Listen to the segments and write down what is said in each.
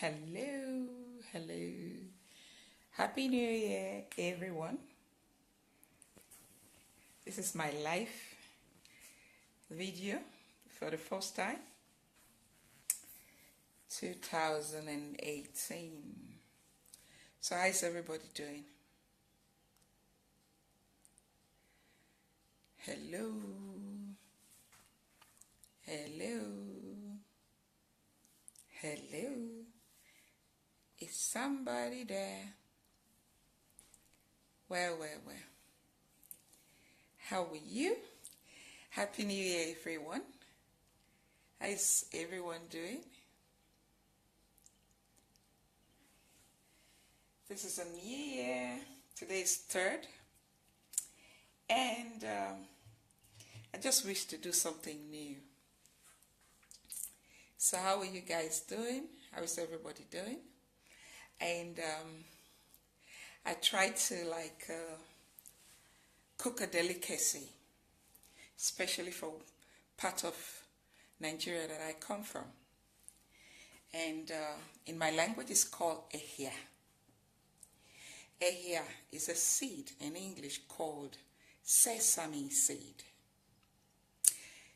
Hello, hello. Happy New Year, everyone. This is my live video for the first time, 2018. So how is everybody doing? Hello, hello, hello. Is somebody there? Well. How are you? Happy New Year, everyone. How is everyone doing? This is a new year. Today is 3rd. And I just wish to do something new. So how are you guys doing? How is everybody doing? And I tried to cook a delicacy, especially for part of Nigeria that I come from. And in my language it's called ehia. Ehia is a seed in English called sesame seed.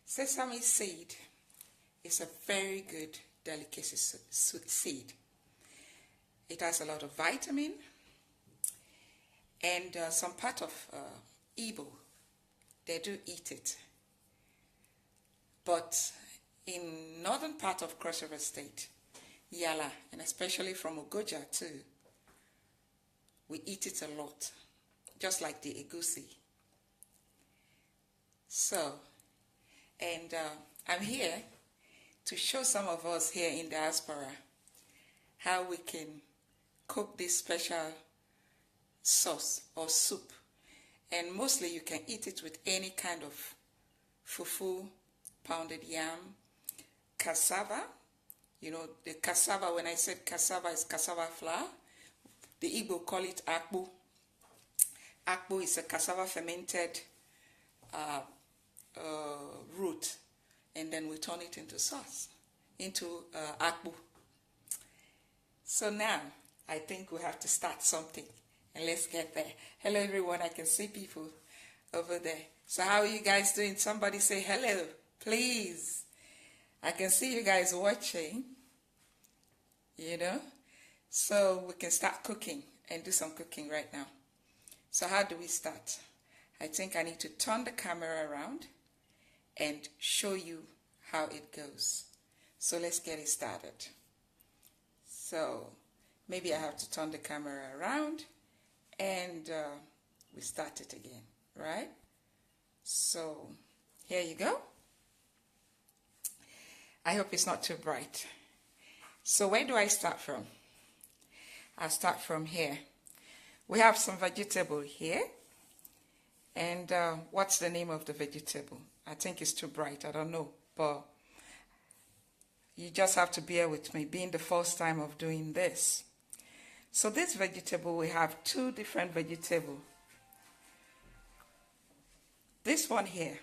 Sesame seed is a very good delicacy seed. It has a lot of vitamin, and some part of Igbo, they do eat it. But in northern part of Cross River State, Yala, and especially from Ogoja too, we eat it a lot, just like the egusi. So, and I'm here to show some of us here in diaspora how we can cook this special sauce or soup. And mostly you can eat it with any kind of fufu, pounded yam, cassava. You know, the cassava, when I said cassava, is cassava flour. The Igbo call it akpu. Akpu is a cassava fermented root. And then we turn it into sauce, into akpu. So now, I think we have to start something. And let's get there. Hello, everyone. I can see people over there. So how are you guys doing? Somebody say hello, please. I can see you guys watching, you know. So we can start cooking and do some cooking right now. So how do we start? I think I need to turn the camera around and show you how it goes. So let's get it started. So maybe I have to turn the camera around and we start it again, right? So here you go. I hope it's not too bright. So where do I start from? I'll start from here. We have some vegetable here. And what's the name of the vegetable? I think it's too bright. I don't know. But you just have to bear with me, being the first time of doing this. So this vegetable, we have two different vegetables. This one here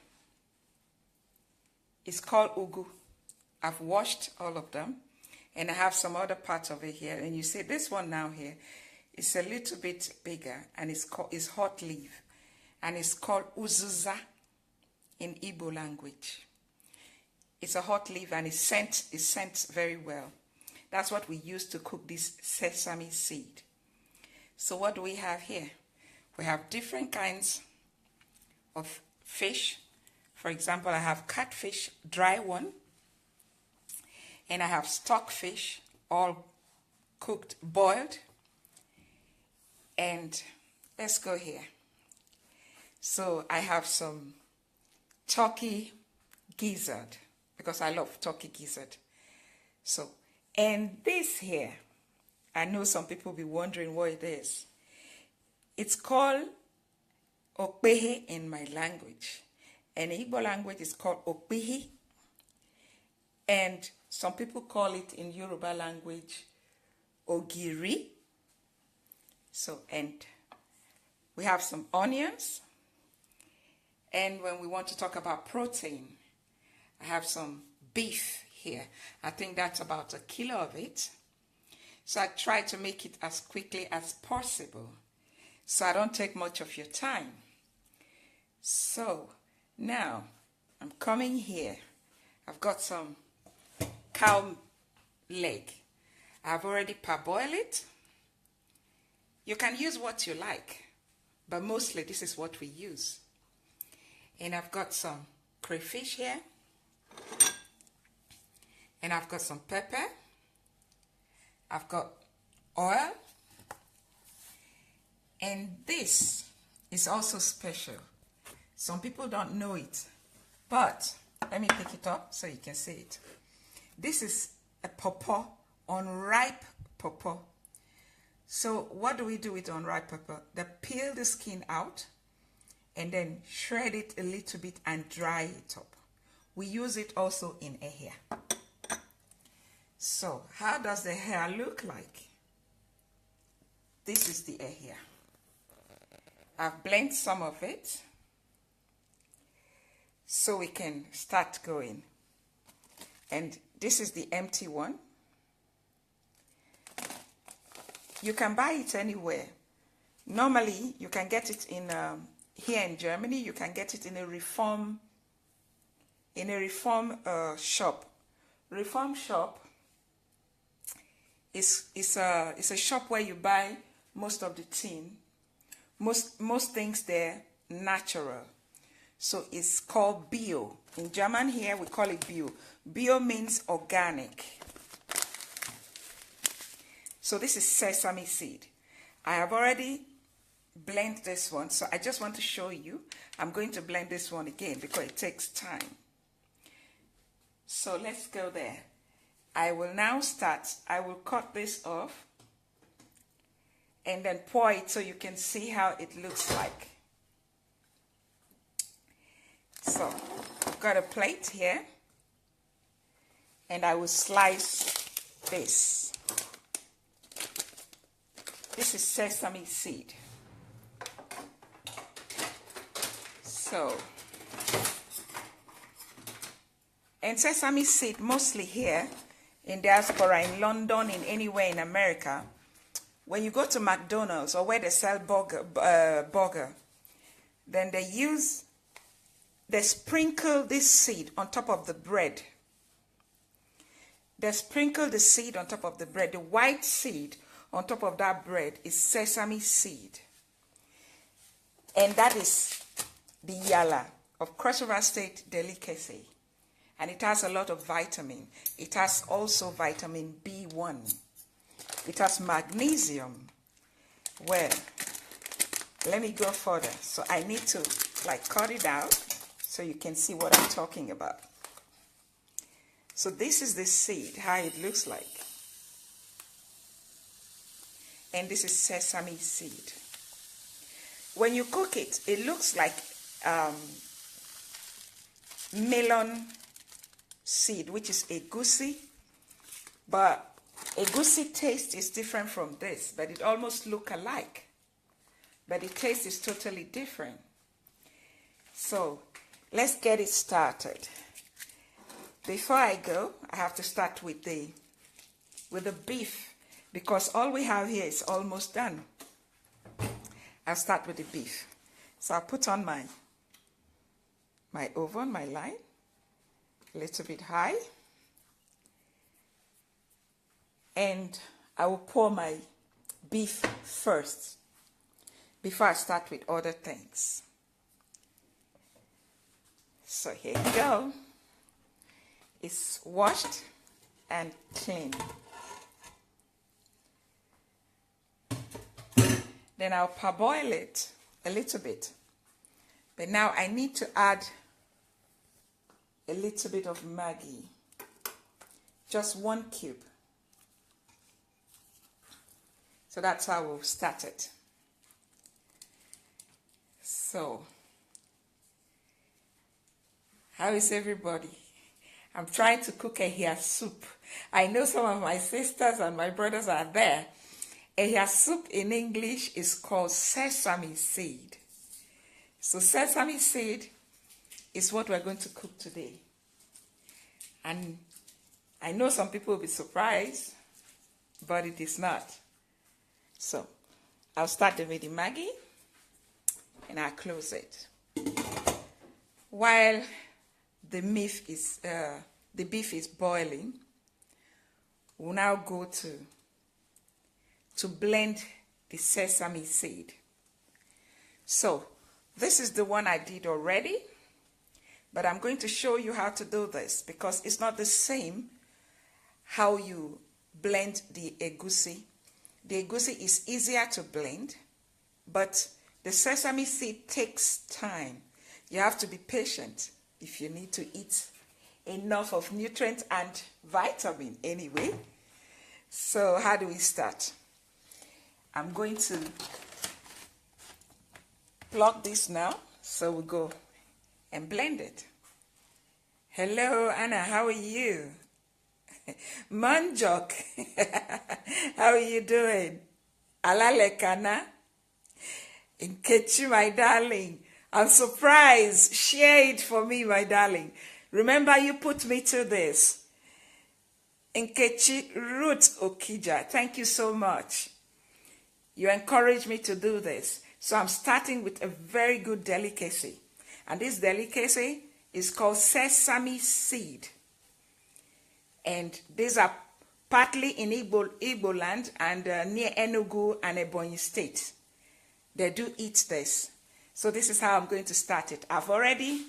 is called ugu. I've washed all of them. And I have some other parts of it here. And you see this one now here is a little bit bigger. And it's hot leaf. And it's called uzuza in Igbo language. It's a hot leaf and it's scent very well. That's what we use to cook this sesame seed. So what do we have here? We have different kinds of fish. For example, I have catfish, dry one. And I have stockfish, all cooked, boiled. And let's go here. So I have some turkey gizzard, because I love turkey gizzard. So, and this here, I know some people will be wondering what it is. It's called okpehe in my language. And in Igbo language, it's called okpehi. And some people call it in Yoruba language ogiri. So, and we have some onions. And when we want to talk about protein, I have some beef here. I think that's about 1 kilo of it. So I try to make it as quickly as possible, so I don't take much of your time. So now I'm coming here. I've got some cow leg. I've already parboiled it. You can use what you like, but mostly this is what we use. And I've got some crayfish here. And I've got some pepper. I've got oil. And this is also special. Some people don't know it, but let me pick it up so you can see it. This is a pawpaw, unripe pawpaw. So what do we do with unripe pawpaw? They peel the skin out and then shred it a little bit and dry it up. We use it also in a hair. So how does the hair look like? This is the hair. I've blended some of it so we can start going. And this is the empty one. You can buy it anywhere. Normally, you can get it in here in Germany. You can get it in a reform shop. Reform shop is a shop where you buy most of the thing. Most things there natural. So it's called bio. In German here we call it bio. Bio means organic. So this is sesame seed. I have already blended this one, so I just want to show you. I'm going to blend this one again because it takes time. So let's go there. I will now start. I will cut this off and then pour it so you can see how it looks like. So I've got a plate here and I will slice this. This is sesame seed. So, and sesame seed mostly here in diaspora, in London, in anywhere in America, when you go to McDonald's or where they sell burger, then they sprinkle this seed on top of the bread. They sprinkle the seed on top of the bread. The white seed on top of that bread is sesame seed. And that is the yalla of Cross River State delicacy. And it has a lot of vitamin. It has also vitamin B1. It has magnesium. Well, let me go further. So I need to cut it out so you can see what I'm talking about. So this is the seed, how it looks like. And this is sesame seed. When you cook it, it looks like melon seed, which is egusi. But egusi taste is different from this, but it almost look alike. But the taste is totally different. So let's get it started. Before I go, I have to start with the beef, because all we have here is almost done. I'll start with the beef. So I'll put on my oven, my line, a little bit high. And I will pour my beef first before I start with other things. So here you go. It's washed and clean. Then I'll parboil it a little bit. But now I need to add a little bit of Maggi. Just 1 cube. So that's how we'll start it. So, how is everybody? I'm trying to cook a hair soup. I know some of my sisters and my brothers are there. A hair soup in English is called sesame seed. So sesame seed is what we're going to cook today. And I know some people will be surprised. but it is not. So I'll start with the Maggi and I'll close it. While the beef is boiling, we'll now go to blend the sesame seed. So this is the one I did already, but I'm going to show you how to do this because it's not the same how you blend the egusi. The egusi is easier to blend, but the sesame seed takes time. You have to be patient if you need to eat enough of nutrient and vitamin anyway. So how do we start? I'm going to plug this now, so we'll go and blend it. Hello, Anna, how are you? Manjok, how are you doing? Alalekana, Nkechi, my darling, I'm surprised. Share it for me, my darling. Remember, you put me to this. Nkechi Ruth Okija, thank you so much. You encouraged me to do this. So I'm starting with a very good delicacy. And this delicacy is called sesame seed. And these are partly in Igbo land and near Enugu and Ebonyi State. They do eat this. So this is how I'm going to start it. I've already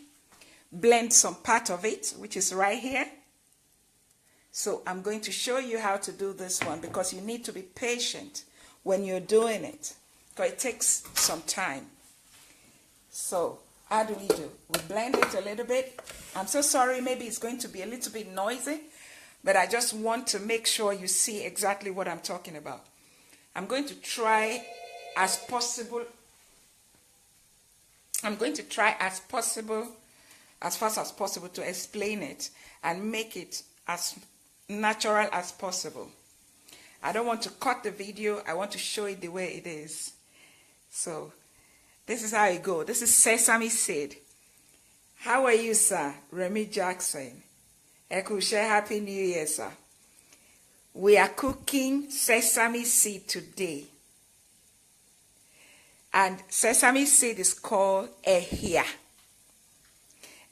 blended some part of it, which is right here. So I'm going to show you how to do this one because you need to be patient when you're doing it, because it takes some time. So how do? We blend it a little bit. I'm so sorry, maybe it's going to be a little bit noisy, but I just want to make sure you see exactly what I'm talking about. I'm going to try as possible. I'm going to try as fast as possible to explain it and make it as natural as possible. I don't want to cut the video. I want to show it the way it is. So this is how it goes. This is sesame seed. How are you, sir? Remy Jackson. Ekushe, Happy New Year, sir. We are cooking sesame seed today. And sesame seed is called ehia.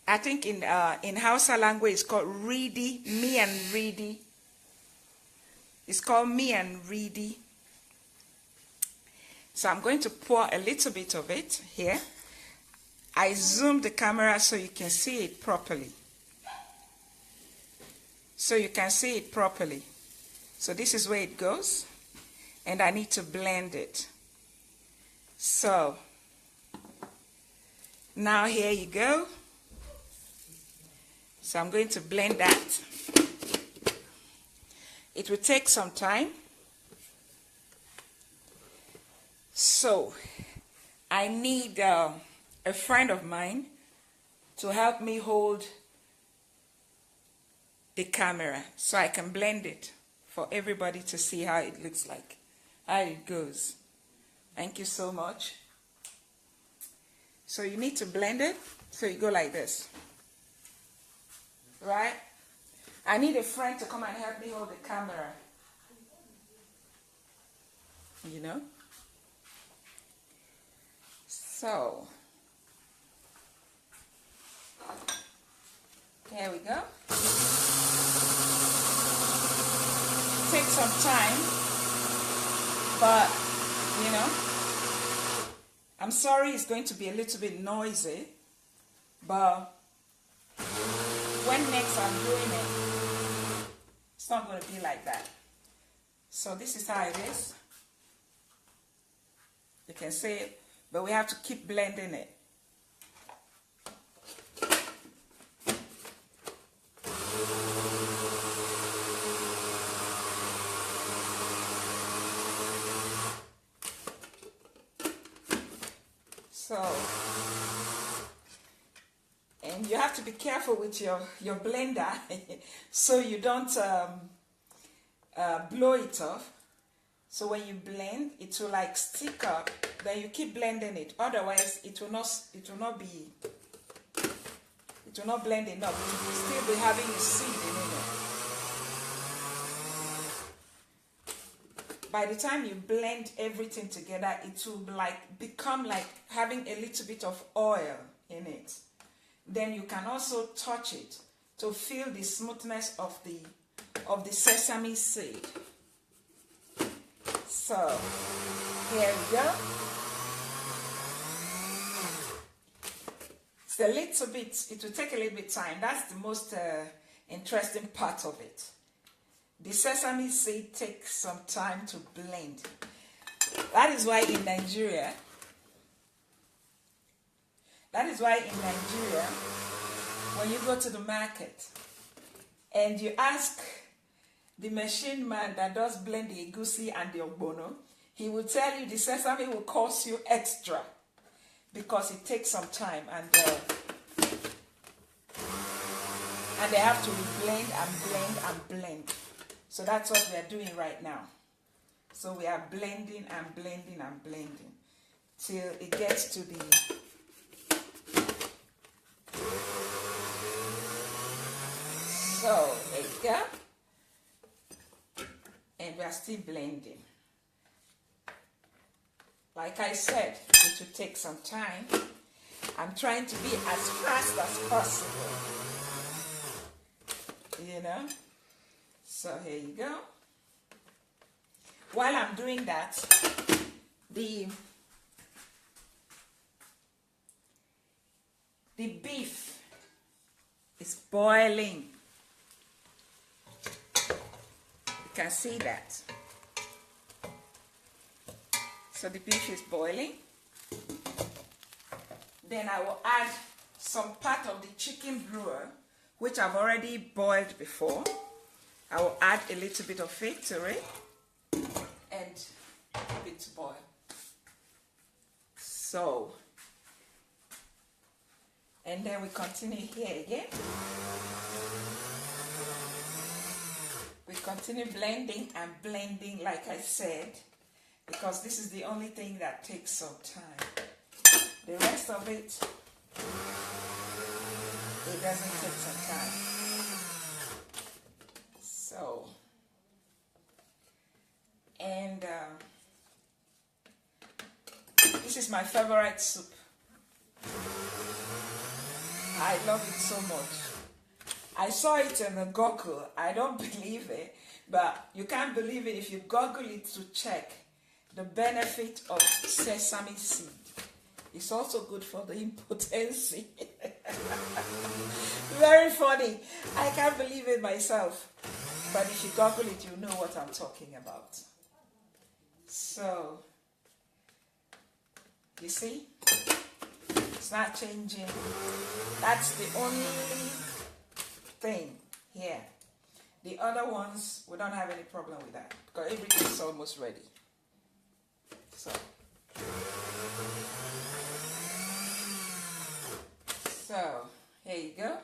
I think in Hausa language it's called reedy, me and reedy. It's called me and reedy. So I'm going to pour a little bit of it here. I zoomed the camera so you can see it properly. So this is where it goes. And I need to blend it. So now here you go. So I'm going to blend that. It will take some time. So I need a friend of mine to help me hold the camera so I can blend it for everybody to see how it looks like, how it goes. Thank you so much. So you need to blend it. So you go like this. Right? I need a friend to come and help me hold the camera. You know? So, here we go. Take some time, but, you know, I'm sorry it's going to be a little bit noisy, but when next I'm doing it, it's not going to be like that. So this is how it is. You can see it, but we have to keep blending it. So, and you have to be careful with your blender so you don't blow it off. So when you blend, it will like stick up. Then you keep blending it. Otherwise, it will not blend enough. You will still be having a seed in it. by the time you blend everything together, it will become like having a little bit of oil in it. Then you can also touch it to feel the smoothness of the sesame seed. So here we go. It's a little bit, it will take a little bit time. That's the most interesting part of it. The sesame seed takes some time to blend. That is why in Nigeria, when you go to the market and you ask the machine man that does blend the egusi and the ogbono, he will tell you the sesame will cost you extra because it takes some time, and they have to blend and blend and blend. So that's what we are doing right now. So we are blending and blending and blending till it gets to the so there you go. And we are still blending. Like I said, it will take some time. I'm trying to be as fast as possible. You know? So here you go. While I'm doing that, the beef is boiling. You can see that. So the beef is boiling. Then I will add some part of the chicken brewer, which I've already boiled before. I will add a little bit of it to it and keep it to boil. So, and then we continue here again. We continue blending and blending, like I said, because this is the only thing that takes some time. The rest of it doesn't take some time. So, and this is my favorite soup. I love it so much. I saw it in the Google. I don't believe it, but you can't believe it if you Google it to check the benefit of sesame seed. It's also good for the impotency. Very funny. I can't believe it myself. But if you Google it, you know what I'm talking about. So, you see? It's not changing. That's the only thing here. The other ones, we don't have any problem with that because everything's almost ready. So, here you go.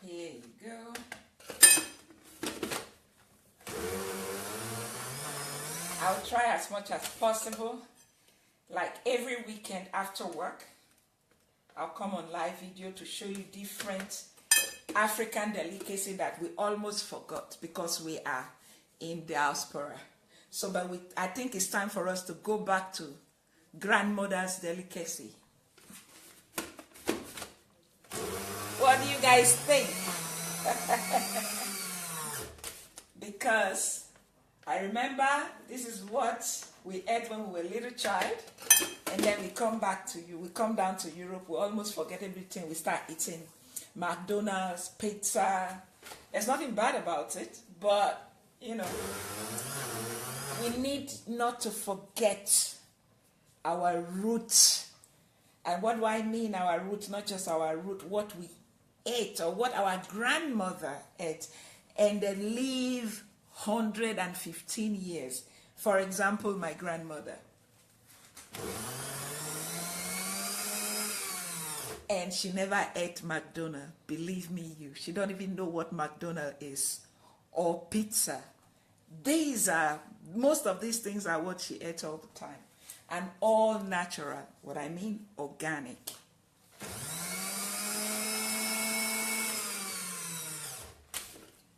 Here you go. I'll try as much as possible. Like every weekend after work, I'll come on live video to show you different African delicacy that we almost forgot because we are in diaspora. So, but I think it's time for us to go back to grandmother's delicacy. What do you guys think? Because I remember this is what we ate when we were a little child, and then we come back to you. We come down to Europe, we almost forget everything. We start eating McDonald's, pizza. There's nothing bad about it, but you know, we need not to forget our roots. And what do I mean our roots? Not just our root, what we ate or what our grandmother ate, and then live 115 years. For example, my grandmother. And she never ate McDonald's. Believe me, she don't even know what McDonald's is or pizza. Most of these things are what she ate all the time. And all natural. What I mean, organic.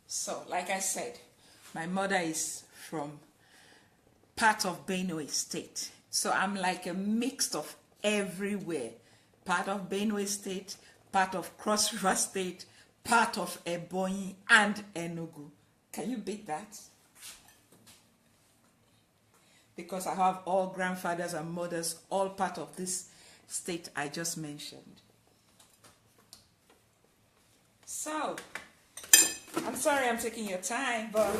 So, like I said, my mother is from part of Benue State. So I'm like a mix of everywhere. Part of Benue State, part of Cross River State, part of Ebonyi and Enugu. Can you beat that? Because I have all grandfathers and mothers, all part of this state I just mentioned. So, I'm sorry I'm taking your time, but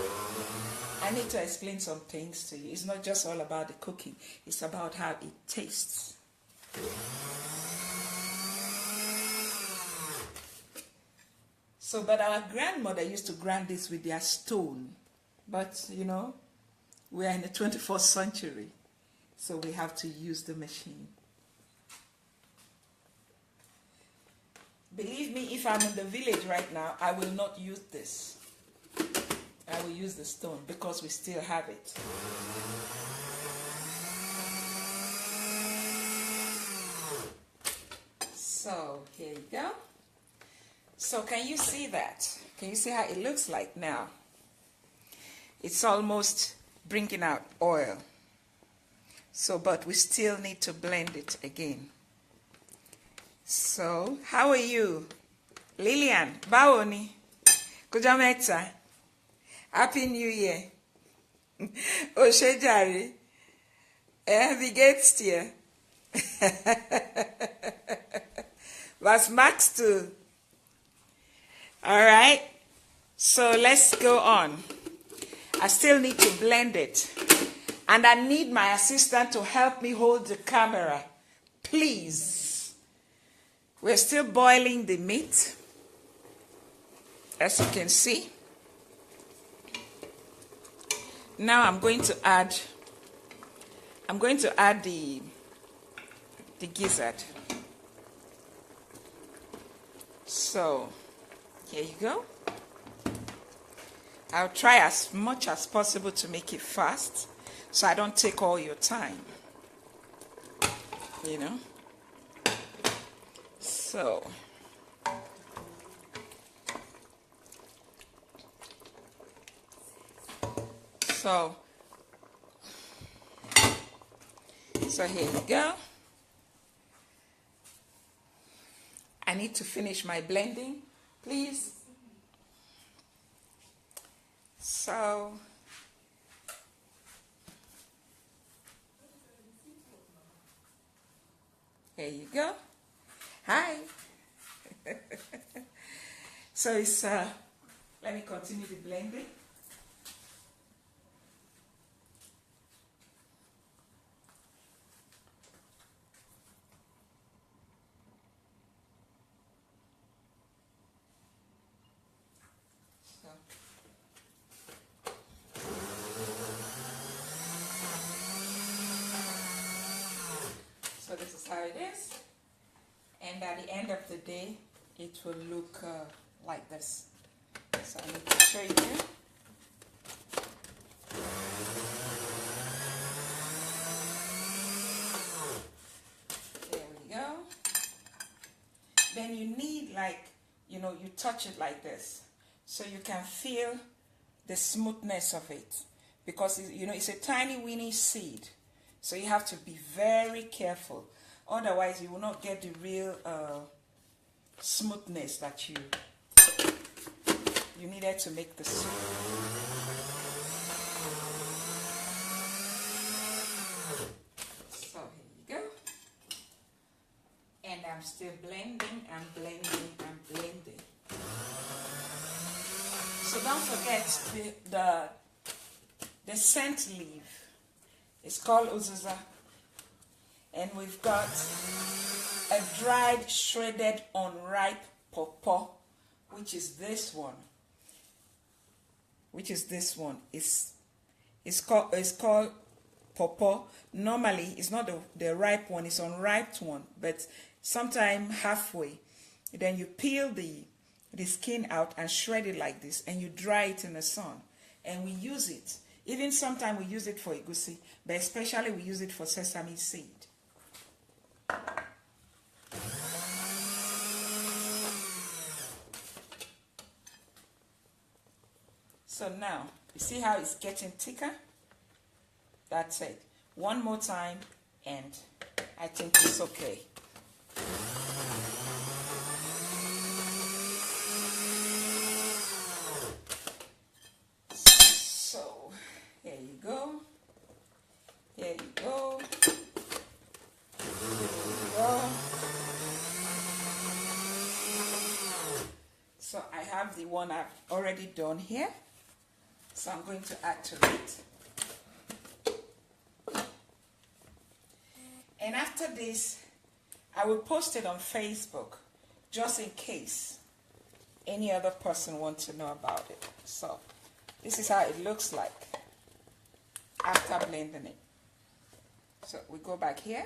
I need to explain some things to you. It's not just all about the cooking. It's about how it tastes. So, but our grandmother used to grind this with their stone. But, you know, we are in the 21st century. So we have to use the machine. Believe me, if I'm in the village right now, I will not use this. I will use the stone because we still have it. So here you go. So can you see that? Can you see how it looks like now? It's almost bringing out oil. So, but we still need to blend it again. So, how are you? Lillian, báwo ni? Kọjọ́ mẹ́ta. Happy New Year. Ó ṣé jàre. Wie geht's dir? Was machst du? All right. So let's go on. I still need to blend it. And I need my assistant to help me hold the camera. Please. We're still boiling the meat, as you can see. Now I'm going to add the gizzard. So here you go. I'll try as much as possible to make it fast, so I don't take all your time, you know. So here you go. I need to finish my blending, please. So here you go. Hi. So it's let me continue the blending. So this is how it is, and at the end of the day it will look like this. So I need to show you. There we go. Then you need, like, you know, you touch it like this so you can feel the smoothness of it, because you know it's a tiny weeny seed. So you have to be very careful. Otherwise, you will not get the real smoothness that you needed to make the soup. So here you go. And I'm still blending and blending and blending. So don't forget the scent leaf. It's called uziza, and we've got a dried, shredded, unripe pawpaw, which is this one. It's called pawpaw. Normally, it's not the ripe one; it's unripe one. But sometime halfway, then you peel the skin out and shred it like this, and you dry it in the sun, and we use it. Even sometimes we use it for egusi, but especially we use it for sesame seed. So now, you see how it's getting thicker? That's it. One more time, and I think it's okay. So, here you go. Here you go. Here you go. So I have the one I've already done here. So I'm going to add to it. And after this, I will post it on Facebook just in case any other person wants to know about it. So this is how it looks like after blending it. So we go back here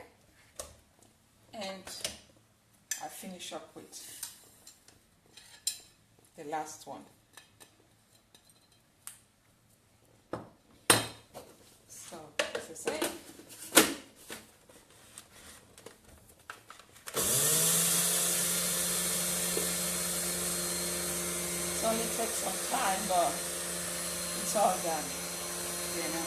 and I finish up with the last one. So this is it. It only takes some time, but it's all done, you know.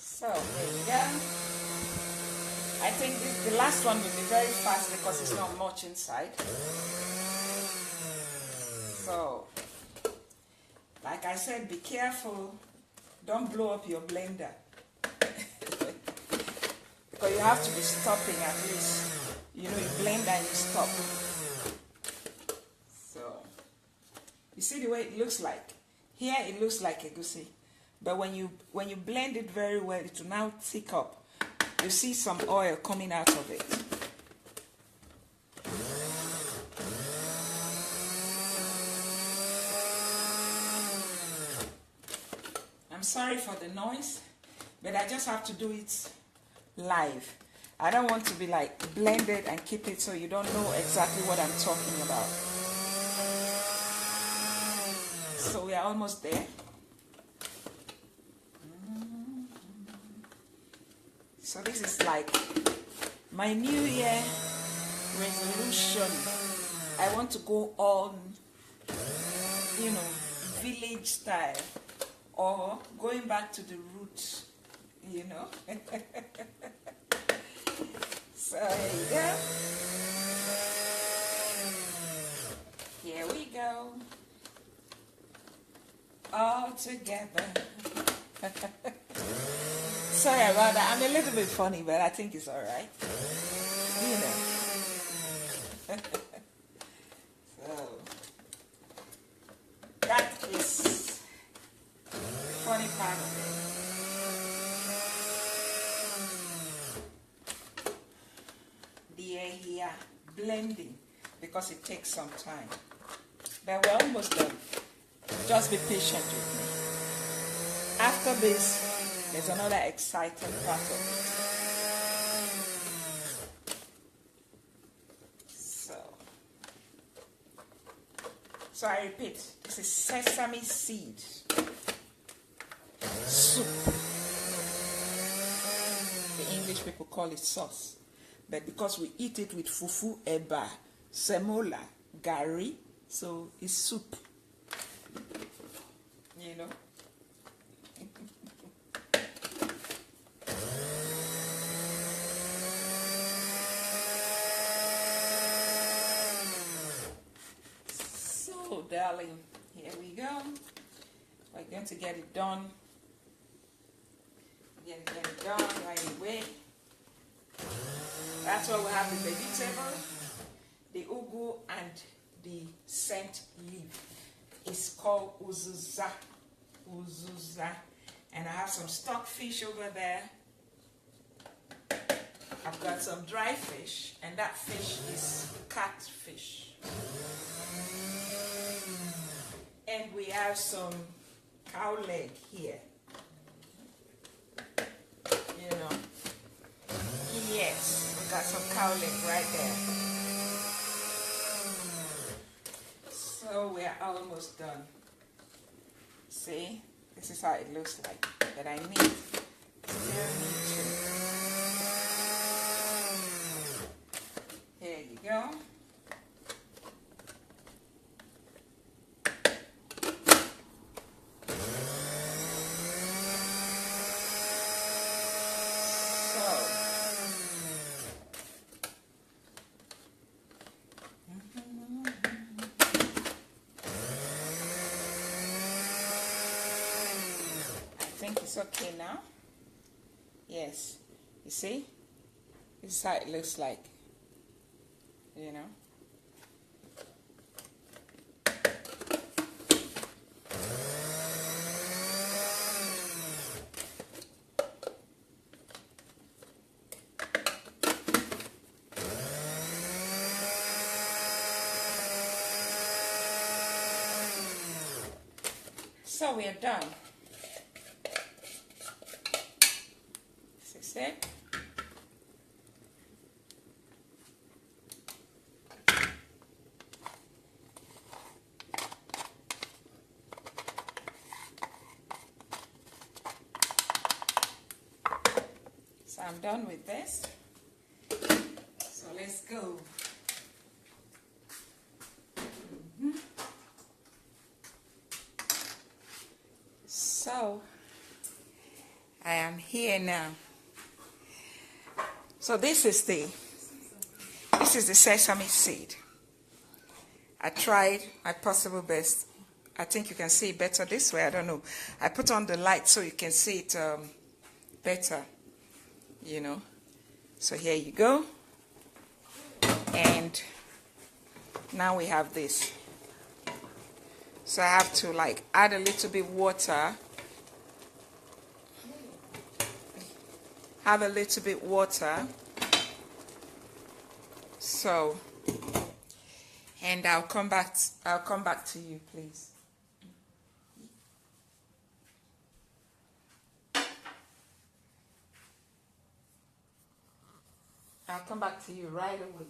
So there we go. I think the last one will be very fast because it's not much inside. So, like I said, be careful. Don't blow up your blender. Because you have to be stopping at least. You know, you blend and you stop. So, you see the way it looks like? Here it looks like egusi. But when you blend it very well, it will now thick up. You see some oil coming out of it. I'm sorry for the noise, but I just have to do it live. I don't want to be like blended and keep it so you don't know exactly what I'm talking about. So we are almost there. So this is like my New Year resolution. I want to go on, you know, village style or going back to the roots, you know. So here you go. Here we go. All together. Sorry about that. I'm a little bit funny, but I think it's all right. You know. So that is the funny part of it. The air here blending because it takes some time. But we're almost done. Just be patient with me. After this, there's another exciting part of it. So I repeat, this is sesame seed soup. The English people call it sauce. But because we eat it with fufu, eba, semola, gari, so it's soup. You know? So, darling, here we go. We're going to get it done. Get it done right away. That's why we have the vegetable, the ugu, and the scent leaf. It's called uzuza. Uzuza. And I have some stockfish over there. I've got some dry fish, and that fish is catfish. And we have some cow leg here. You know. Yes, we got some cow leg right there. almost done. See, this is how it looks like. But I need, still need to. Here you go. I think it's okay now. Yes, you see, this is how it looks like, you know. So we are done. This is it. So I'm done with this. So let's go. So I am here now. So this is the sesame seed. I tried my possible best. I think you can see it better this way. I don't know. I put on the light so you can see it better, you know. So here you go. And now we have this. So I have to like add a little bit water. Have a little bit water. So, and I'll come back to you, please. I'll come back to you right away.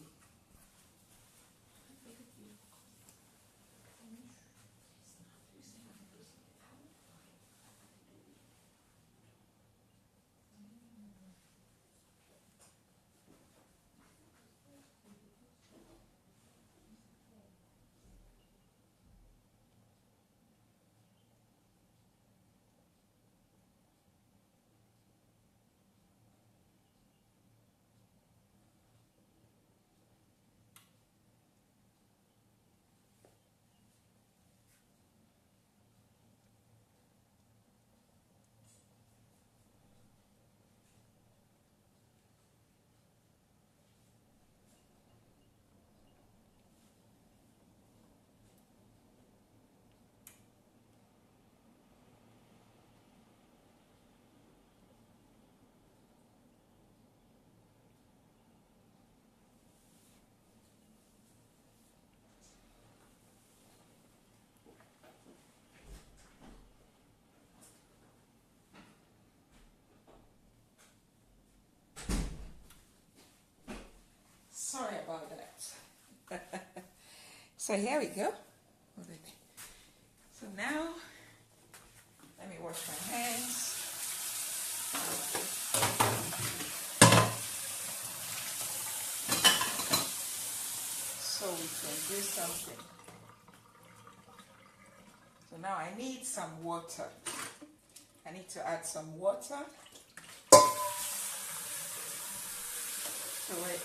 Sorry about that. So here we go. So now, let me wash my hands. So we can do something. So now I need some water. I need to add some water to it.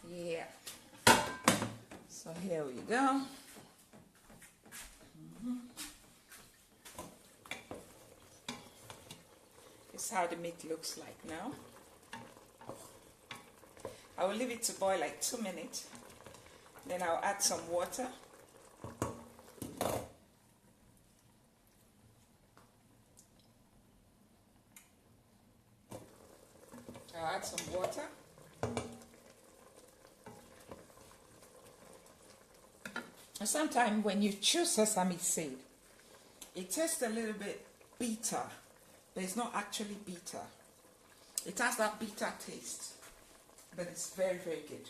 Yeah. So here we go. This is how the meat looks like now. I will leave it to boil like 2 minutes. Then I'll add some water. I'll add some water. Sometimes when you choose sesame seed, it tastes a little bit bitter, but it's not actually bitter. It has that bitter taste, but it's very, very good.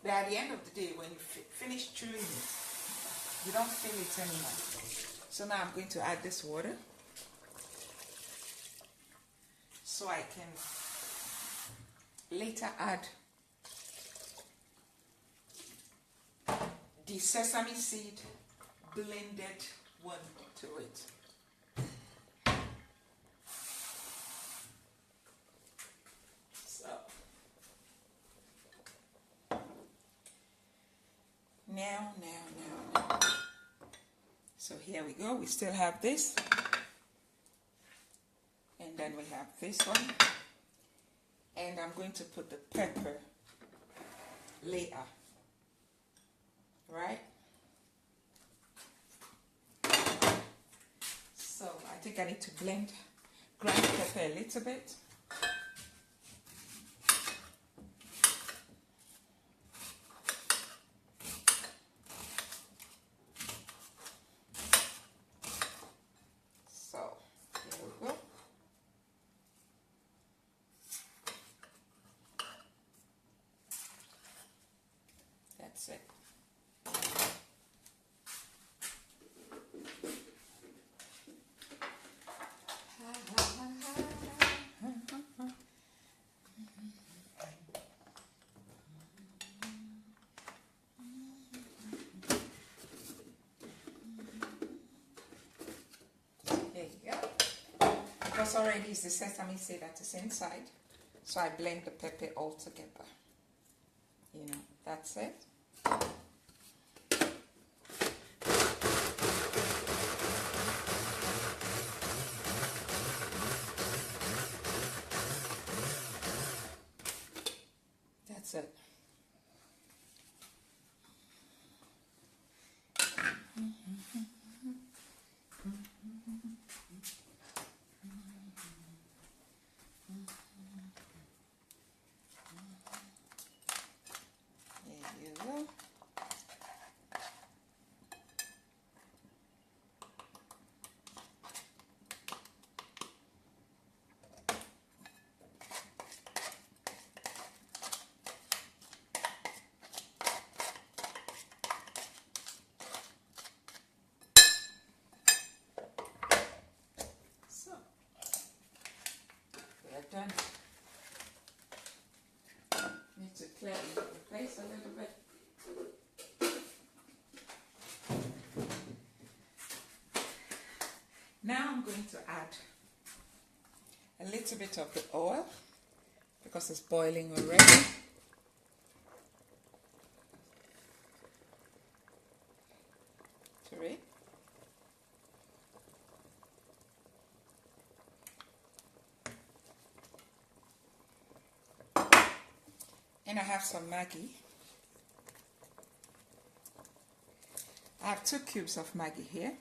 But at the end of the day, when you finish chewing it, you don't feel it anymore. So now I'm going to add this water so I can later add the sesame seed blended one to it. So now. So here we go. We still have this, and then we have this one, and I'm going to put the pepper later, right? So I think I need to grind pepper a little bit. So here we go. That's it. Because already is the sesame seed that is inside, so I blend the pepper all together. You know, that's it. That's it. Done. Need to clear the place a little bit. Now I'm going to add a little bit of the oil because it's boiling already. To it. And I have some Maggi. I have 2 cubes of Maggi here.